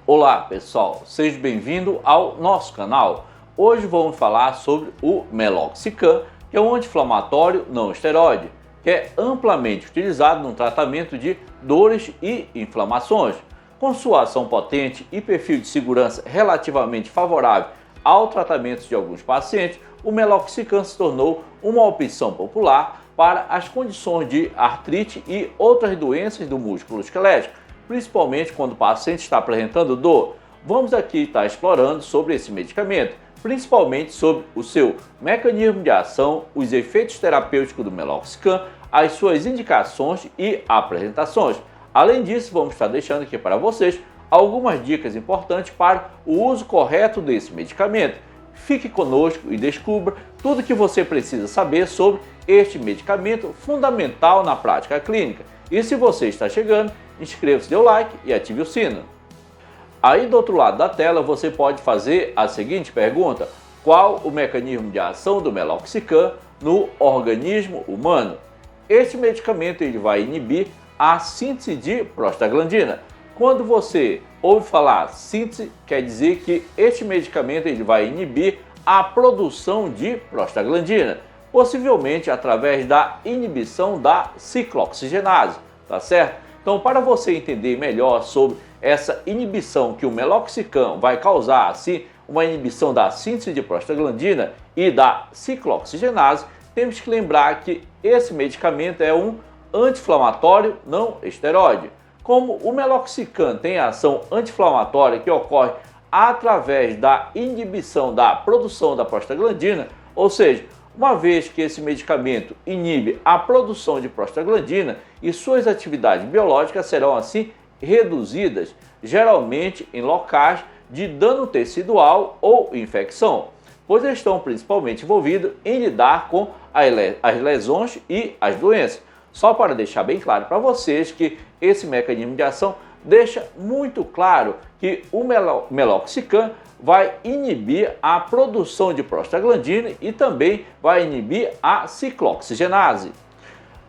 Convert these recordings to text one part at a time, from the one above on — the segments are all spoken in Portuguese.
Olá pessoal, seja bem-vindo ao nosso canal. Hoje vamos falar sobre o Meloxicam, que é um anti-inflamatório não esteroide, que é amplamente utilizado no tratamento de dores e inflamações. Com sua ação potente e perfil de segurança relativamente favorável ao tratamento de alguns pacientes, o Meloxicam se tornou uma opção popular para as condições de artrite e outras doenças do músculo esquelético, principalmente quando o paciente está apresentando dor. Vamos aqui estar explorando sobre esse medicamento, principalmente sobre o seu mecanismo de ação, os efeitos terapêuticos do Meloxicam, as suas indicações e apresentações. Além disso, vamos estar deixando aqui para vocês algumas dicas importantes para o uso correto desse medicamento. Fique conosco e descubra tudo o que você precisa saber sobre este medicamento fundamental na prática clínica. E se você está chegando, inscreva-se, dê o like e ative o sino. Aí do outro lado da tela você pode fazer a seguinte pergunta: qual o mecanismo de ação do Meloxicam no organismo humano? Este medicamento ele vai inibir a síntese de prostaglandina. Quando você ouve falar síntese, quer dizer que este medicamento ele vai inibir a produção de prostaglandina, possivelmente através da inibição da ciclooxigenase, tá certo? Então, para você entender melhor sobre essa inibição que o Meloxicam vai causar, assim, uma inibição da síntese de prostaglandina e da ciclooxigenase, temos que lembrar que esse medicamento é um anti-inflamatório não esteroide. Como o Meloxicam tem ação anti-inflamatória que ocorre através da inibição da produção da prostaglandina, ou seja, uma vez que esse medicamento inibe a produção de prostaglandina e suas atividades biológicas serão assim reduzidas, geralmente em locais de dano tecidual ou infecção, pois estão principalmente envolvidos em lidar com as lesões e as doenças. Só para deixar bem claro para vocês que esse mecanismo de ação deixa muito claro que o Meloxicam vai inibir a produção de prostaglandina e também vai inibir a ciclooxigenase.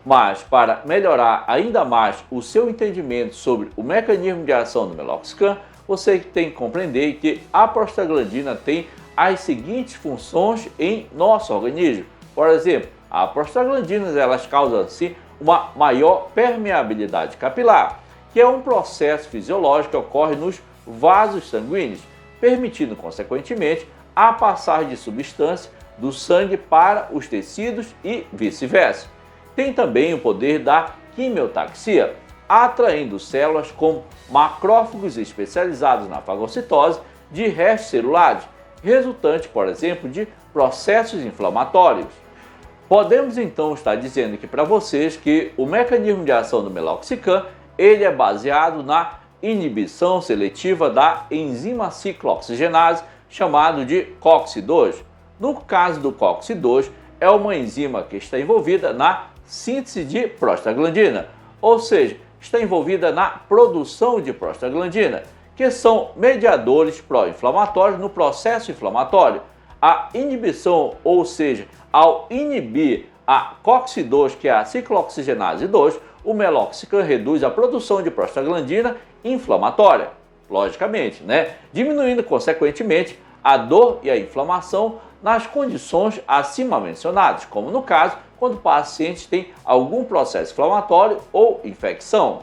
Mas para melhorar ainda mais o seu entendimento sobre o mecanismo de ação do Meloxicam, você tem que compreender que a prostaglandina tem as seguintes funções em nosso organismo. Por exemplo, a prostaglandina elas causam assim uma maior permeabilidade capilar, que é um processo fisiológico que ocorre nos vasos sanguíneos, permitindo, consequentemente, a passagem de substância do sangue para os tecidos e vice-versa. Tem também o poder da quimiotaxia, atraindo células como macrófagos especializados na fagocitose de restos celulares, resultante, por exemplo, de processos inflamatórios. Podemos então estar dizendo aqui para vocês que o mecanismo de ação do Meloxicam ele é baseado na inibição seletiva da enzima ciclooxigenase, chamado de COX-2. No caso do COX-2, é uma enzima que está envolvida na síntese de prostaglandina, ou seja, está envolvida na produção de prostaglandina, que são mediadores pró-inflamatórios no processo inflamatório. A inibição, ou seja, ao inibir a COX-2, que é a ciclooxigenase 2, o Meloxicam reduz a produção de prostaglandina inflamatória, logicamente, diminuindo consequentemente a dor e a inflamação nas condições acima mencionadas, como no caso quando o paciente tem algum processo inflamatório ou infecção.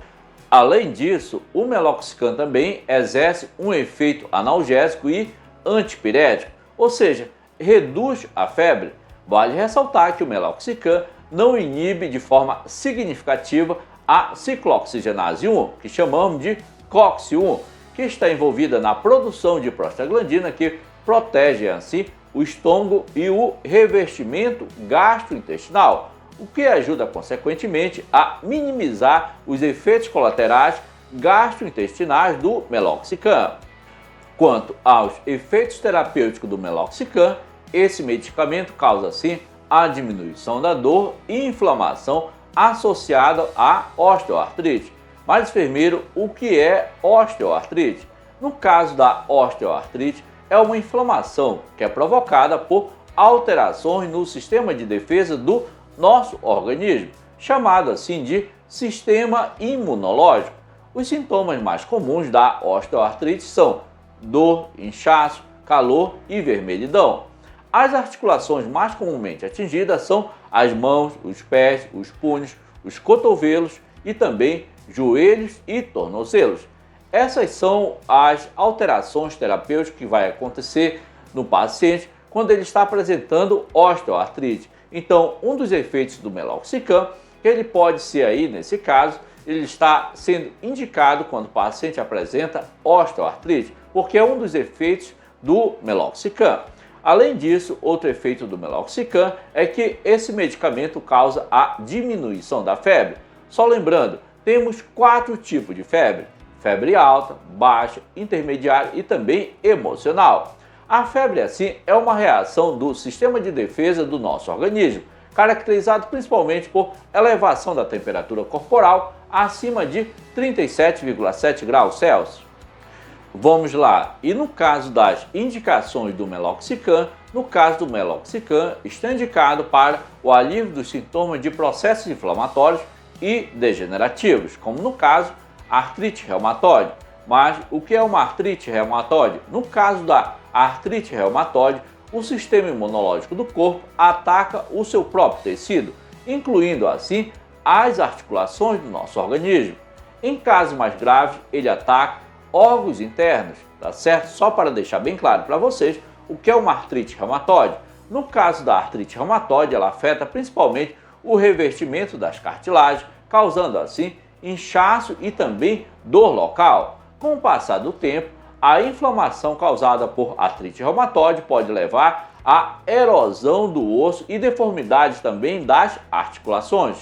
Além disso, o Meloxicam também exerce um efeito analgésico e antipirético, ou seja, reduz a febre. Vale ressaltar que o Meloxicam não inibe de forma significativa a ciclooxigenase 1, que chamamos de COX-1, que está envolvida na produção de prostaglandina, que protege assim o estômago e o revestimento gastrointestinal, o que ajuda consequentemente a minimizar os efeitos colaterais gastrointestinais do Meloxicam. Quanto aos efeitos terapêuticos do Meloxicam, esse medicamento causa assim a diminuição da dor e inflamação associada à osteoartrite. Mas, enfermeiro, o que é osteoartrite? No caso da osteoartrite, é uma inflamação que é provocada por alterações no sistema de defesa do nosso organismo, chamado assim de sistema imunológico. Os sintomas mais comuns da osteoartrite são dor, inchaço, calor e vermelhidão. As articulações mais comumente atingidas são as mãos, os pés, os punhos, os cotovelos e também joelhos e tornozelos. Essas são as alterações terapêuticas que vai acontecer no paciente quando ele está apresentando osteoartrite. Então, um dos efeitos do meloxicam, que ele pode ser aí, nesse caso, ele está sendo indicado quando o paciente apresenta osteoartrite, porque é um dos efeitos do meloxicam. Além disso, outro efeito do meloxicam é que esse medicamento causa a diminuição da febre. Só lembrando, temos 4 tipos de febre: febre alta, baixa, intermediária e também emocional. A febre, assim, é uma reação do sistema de defesa do nosso organismo, caracterizado principalmente por elevação da temperatura corporal acima de 37,7 graus Celsius. Vamos lá, e no caso das indicações do meloxicam, no caso do meloxicam está indicado para o alívio dos sintomas de processos inflamatórios e degenerativos, como no caso artrite reumatoide. Mas o que é uma artrite reumatoide? No caso da artrite reumatoide, o sistema imunológico do corpo ataca o seu próprio tecido, incluindo assim as articulações do nosso organismo. Em casos mais graves, ele ataca órgãos internos, tá certo? Só para deixar bem claro para vocês o que é uma artrite reumatoide. No caso da artrite reumatoide, ela afeta principalmente o revestimento das cartilagens, causando assim inchaço e também dor local. Com o passar do tempo, a inflamação causada por artrite reumatoide pode levar à erosão do osso e deformidades também das articulações.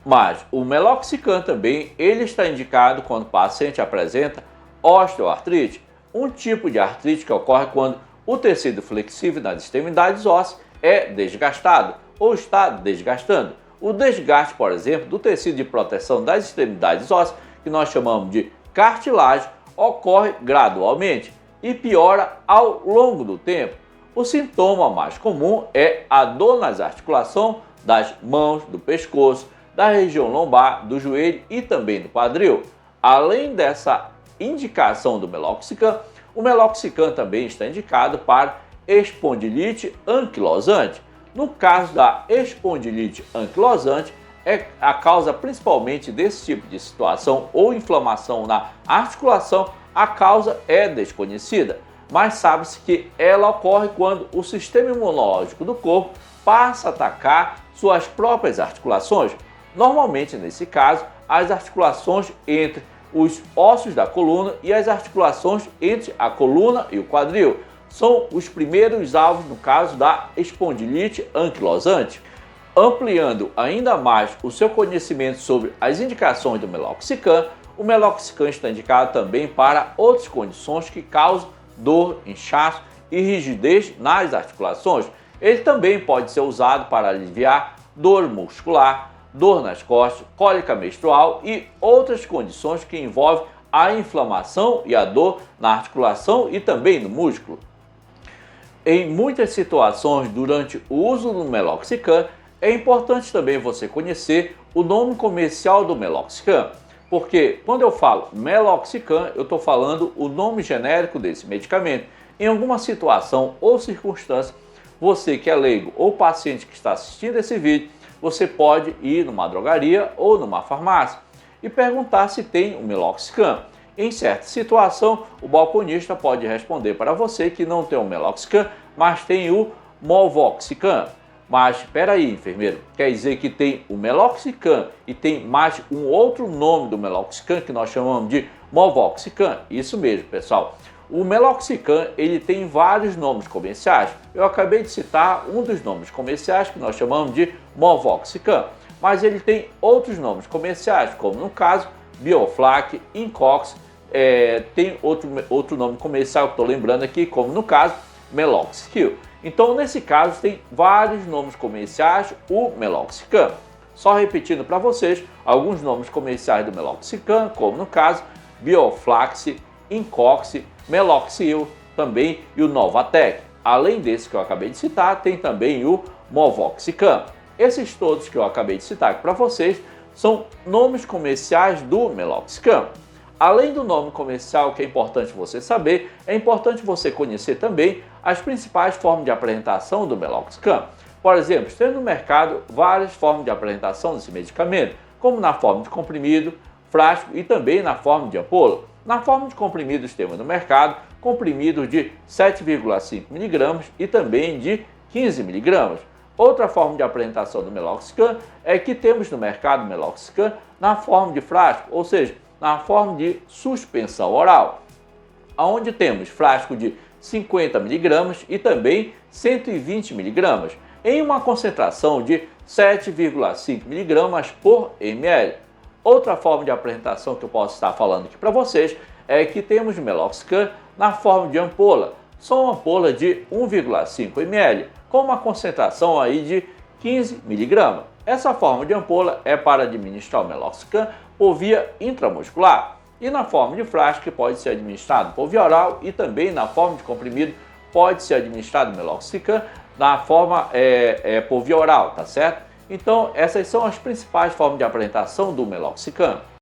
Mas o meloxicam também ele está indicado quando o paciente apresenta osteoartrite, um tipo de artrite que ocorre quando o tecido flexível das extremidades ósseas é desgastado ou está desgastando. O desgaste, por exemplo, do tecido de proteção das extremidades ósseas, que nós chamamos de cartilagem, ocorre gradualmente e piora ao longo do tempo. O sintoma mais comum é a dor nas articulações das mãos, do pescoço, da região lombar, do joelho e também do quadril. Além dessa indicação do meloxicam, o meloxicam também está indicado para espondilite anquilosante. No caso da espondilite anquilosante, é a causa principalmente desse tipo de situação ou inflamação na articulação, a causa é desconhecida, mas sabe-se que ela ocorre quando o sistema imunológico do corpo passa a atacar suas próprias articulações. Normalmente, nesse caso, as articulações entre os ossos da coluna e as articulações entre a coluna e o quadril são os primeiros alvos no caso da espondilite anquilosante. Ampliando ainda mais o seu conhecimento sobre as indicações do meloxicam, o meloxicam está indicado também para outras condições que causam dor, inchaço e rigidez nas articulações. Ele também pode ser usado para aliviar dor muscular, dor nas costas, cólica menstrual e outras condições que envolvem a inflamação e a dor na articulação e também no músculo. Em muitas situações, durante o uso do meloxicam, é importante também você conhecer o nome comercial do meloxicam, porque quando eu falo meloxicam, eu estou falando o nome genérico desse medicamento. Em alguma situação ou circunstância, você que é leigo ou paciente que está assistindo esse vídeo, você pode ir numa drogaria ou numa farmácia e perguntar se tem o meloxicam. Em certa situação, o balconista pode responder para você que não tem o meloxicam, mas tem o molvoxicam. Mas espera aí, enfermeiro, quer dizer que tem o meloxicam e tem mais um outro nome do meloxicam que nós chamamos de molvoxicam? Isso mesmo, pessoal. O meloxicam ele tem vários nomes comerciais. Eu acabei de citar um dos nomes comerciais que nós chamamos de molvoxicam, mas ele tem outros nomes comerciais, como no caso Bioflac, Incox, tem outro nome comercial que estou lembrando aqui, como no caso Meloxicil. Então, nesse caso, tem vários nomes comerciais o meloxicam. Só repetindo para vocês alguns nomes comerciais do meloxicam, como no caso Bioflax, Incox, Meloxicil também e o Novatec. Além desse que eu acabei de citar, tem também o molvoxicam. Esses todos que eu acabei de citar aqui para vocês são nomes comerciais do Meloxicam. Além do nome comercial, que é importante você saber, é importante você conhecer também as principais formas de apresentação do Meloxicam. Por exemplo, tem no mercado várias formas de apresentação desse medicamento, como na forma de comprimido, frasco e também na forma de ampola. Na forma de comprimidos temos no mercado comprimidos de 7,5 mg e também de 15 mg. Outra forma de apresentação do Meloxicam é que temos no mercado Meloxicam na forma de frasco, ou seja, na forma de suspensão oral, onde temos frasco de 50 mg e também 120 mg, em uma concentração de 7,5 mg por ml. Outra forma de apresentação que eu posso estar falando aqui para vocês é que temos o Meloxicam na forma de ampola. São ampolas de 1,5 ml, com uma concentração aí de 15 mg. Essa forma de ampola é para administrar o Meloxicam por via intramuscular. E na forma de frasco, que pode ser administrado por via oral, e também na forma de comprimido, pode ser administrado o Meloxicam na forma por via oral, tá certo? Então, essas são as principais formas de apresentação do Meloxicam.